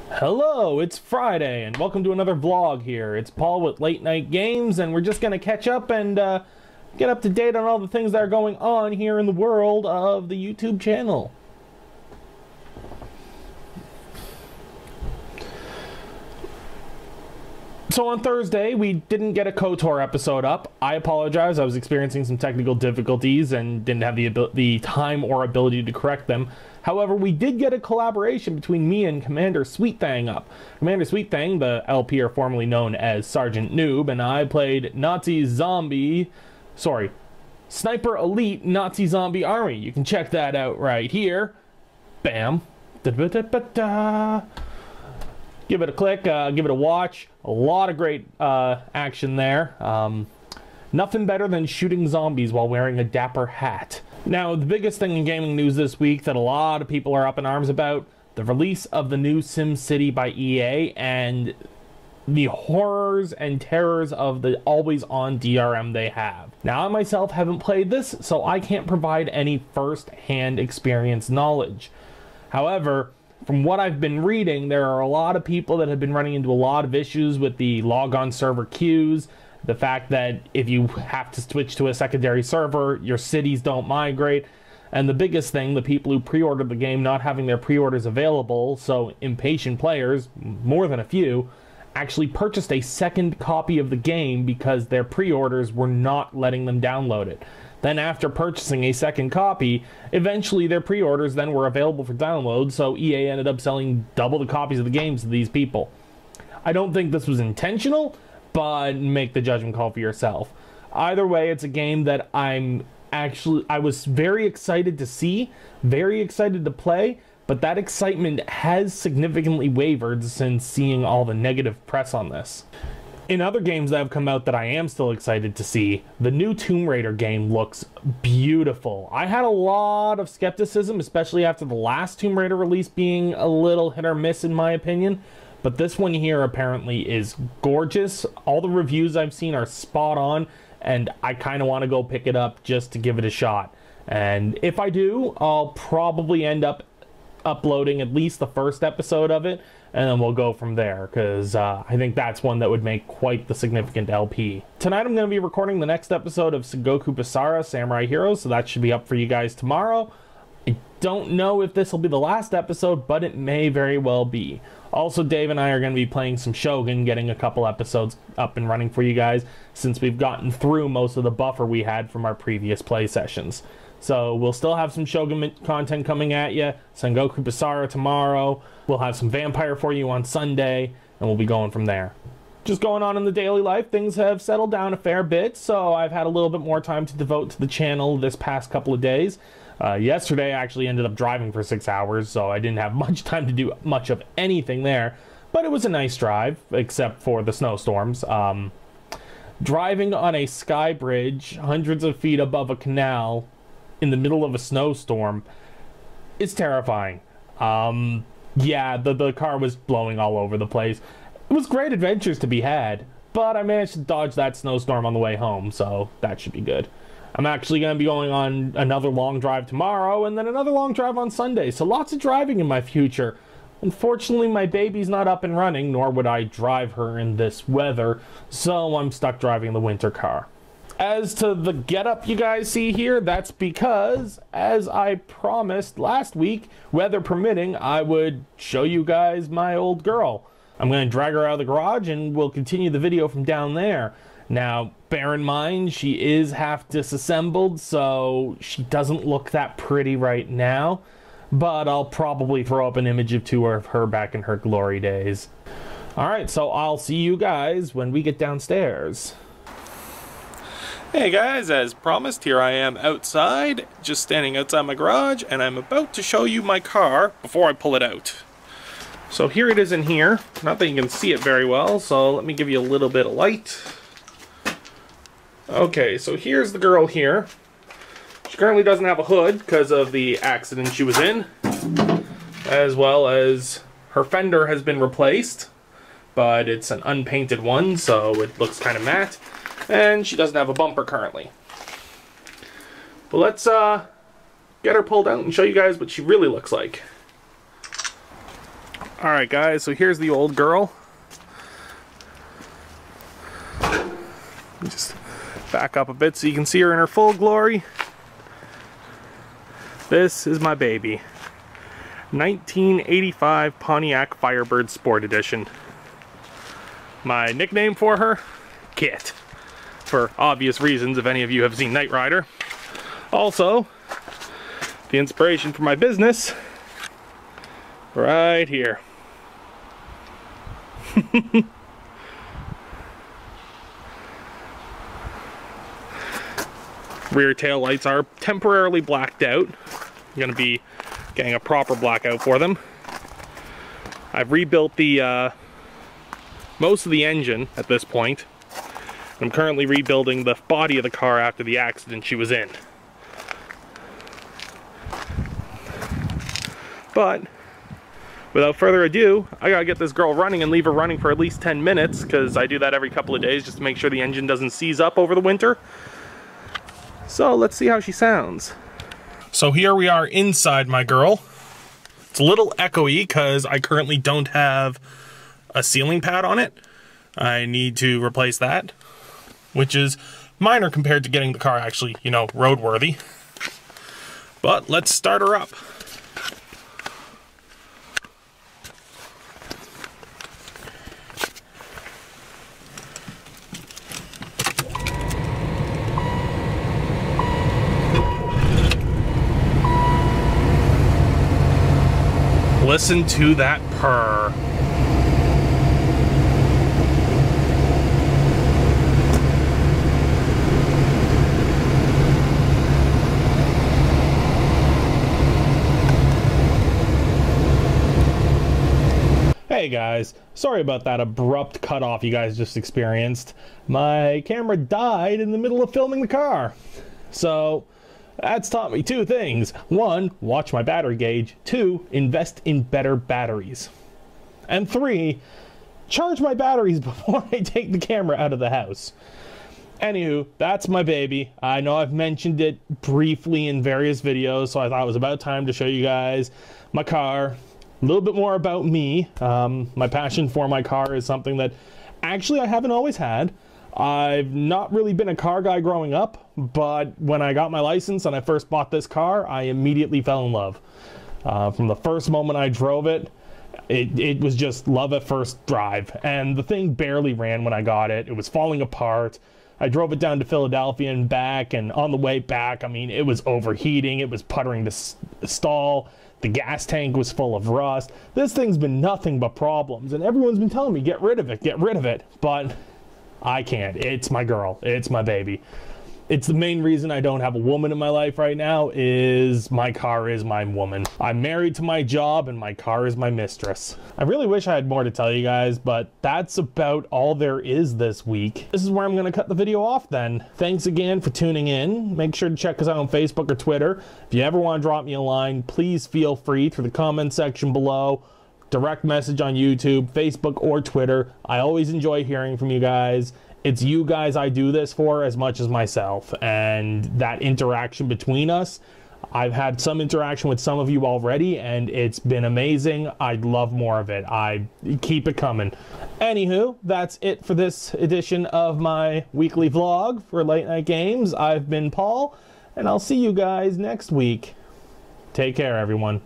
Hello, it's Friday, and welcome to another vlog here. It's Paul with Late Night Games, and we're just going to catch up and get up to date on all the things that are going on here in the world of the YouTube channel. So on Thursday, we didn't get a KOTOR episode up. I apologize, I was experiencing some technical difficulties and didn't have the time or ability to correct them. However, we did get a collaboration between me and Commander Sweetthang up. Commander Sweetthang, the LP are formerly known as Sergeant Noob, and I played Sniper Elite Nazi Zombie Army. You can check that out right here. Bam. Da-da-da-da-da. Give it a click, give it a watch. A lot of great action there. Nothing better than shooting zombies while wearing a dapper hat. Now, the biggest thing in gaming news this week that a lot of people are up in arms about, the release of the new SimCity by EA and the horrors and terrors of the always-on DRM they have. Now, I myself haven't played this, so I can't provide any first-hand experience knowledge. However, from what I've been reading, there are a lot of people that have been running into a lot of issues with the logon server queues, the fact that if you have to switch to a secondary server, your cities don't migrate, and the biggest thing, the people who pre-ordered the game not having their pre-orders available, so impatient players, more than a few, actually purchased a second copy of the game because their pre-orders were not letting them download it. Then after purchasing a second copy, eventually their pre-orders then were available for download, so EA ended up selling double the copies of the games to these people. I don't think this was intentional, but make the judgment call for yourself. Either way, it's a game that I was very excited to see, very excited to play, but that excitement has significantly wavered since seeing all the negative press on this. In other games that have come out that I am still excited to see, the new Tomb Raider game looks beautiful. I had a lot of skepticism, especially after the last Tomb Raider release being a little hit or miss in my opinion, but this one here apparently is gorgeous. All the reviews I've seen are spot on, and I kind of want to go pick it up just to give it a shot. And if I do, I'll probably end up uploading at least the first episode of it, and then we'll go from there, because I think that's one that would make quite the significant LP. Tonight I'm going to be recording the next episode of Sengoku Basara Samurai Heroes, so that should be up for you guys tomorrow. I don't know if this will be the last episode, but it may very well be. Also, Dave and I are going to be playing some Shogun, getting a couple episodes up and running for you guys, since we've gotten through most of the buffer we had from our previous play sessions. So we'll still have some Shogun content coming at you, Sengoku Basara tomorrow, we'll have some Vampire for you on Sunday, and we'll be going from there. Just going on in the daily life, things have settled down a fair bit, so I've had a little bit more time to devote to the channel this past couple of days. Yesterday I actually ended up driving for 6 hours, so I didn't have much time to do much of anything there, but it was a nice drive, except for the snowstorms. Driving on a sky bridge hundreds of feet above a canal in the middle of a snowstorm is terrifying. Yeah, the car was blowing all over the place. It was great adventures to be had, but I managed to dodge that snowstorm on the way home, so that should be good. I'm actually going to be going on another long drive tomorrow, and then another long drive on Sunday, so lots of driving in my future. Unfortunately, my baby's not up and running, nor would I drive her in this weather, so I'm stuck driving the winter car. As to the getup you guys see here, that's because, as I promised last week, weather permitting, I would show you guys my old girl. I'm going to drag her out of the garage and we'll continue the video from down there. Now, bear in mind, she is half disassembled, so she doesn't look that pretty right now, but I'll probably throw up an image of two of her back in her glory days. Alright, so I'll see you guys when we get downstairs. Hey guys, as promised, here I am outside, just standing outside my garage, and I'm about to show you my car before I pull it out. So here it is in here. Not that you can see it very well, so let me give you a little bit of light. Okay, so here's the girl here. She currently doesn't have a hood because of the accident she was in, as well as her fender has been replaced, but it's an unpainted one, so it looks kind of matte. And she doesn't have a bumper currently. But let's get her pulled out and show you guys what she really looks like. Alright guys, so here's the old girl. Just back up a bit so you can see her in her full glory. This is my baby. 1985 Pontiac Firebird Sport Edition. My nickname for her, Kit. For obvious reasons if any of you have seen Knight Rider. Also, the inspiration for my business, right here. Rear tail lights are temporarily blacked out. I'm going to be getting a proper blackout for them. I've rebuilt the most of the engine at this point. I'm currently rebuilding the body of the car after the accident she was in. But without further ado, I gotta get this girl running and leave her running for at least 10 minutes, because I do that every couple of days just to make sure the engine doesn't seize up over the winter. So let's see how she sounds. So here we are inside my girl. It's a little echoey because I currently don't have a ceiling pad on it. I need to replace that, which is minor compared to getting the car actually, you know, roadworthy. But let's start her up. Listen to that purr. Hey guys, sorry about that abrupt cutoff you guys just experienced. My camera died in the middle of filming the car. So that's taught me two things. One, watch my battery gauge. Two, invest in better batteries. And three, charge my batteries before I take the camera out of the house. Anywho, that's my baby. I know I've mentioned it briefly in various videos, so I thought it was about time to show you guys my car. A little bit more about me. My passion for my car is something that actually I haven't always had. I've not really been a car guy growing up, but when I got my license and I first bought this car, I immediately fell in love. From the first moment I drove it, it was just love at first drive. And the thing barely ran when I got it. It was falling apart. I drove it down to Philadelphia and back, and on the way back, I mean, it was overheating. It was puttering to stall. The gas tank was full of rust. This thing's been nothing but problems, and everyone's been telling me, get rid of it, get rid of it. But I can't. It's my girl. It's my baby. It's the main reason I don't have a woman in my life right now is my car is my woman. I'm married to my job and my car is my mistress. I really wish I had more to tell you guys, but that's about all there is this week. This is where I'm going to cut the video off then. Thanks again for tuning in. Make sure to check us out on Facebook or Twitter. If you ever want to drop me a line, please feel free through the comment section below. Direct message on YouTube, Facebook, or Twitter. I always enjoy hearing from you guys. It's you guys I do this for as much as myself, and that interaction between us, I've had some interaction with some of you already, and it's been amazing. I'd love more of it. I keep it coming. Anywho, that's it for this edition of my weekly vlog for Late Night Games. I've been Paul, and I'll see you guys next week. Take care, everyone.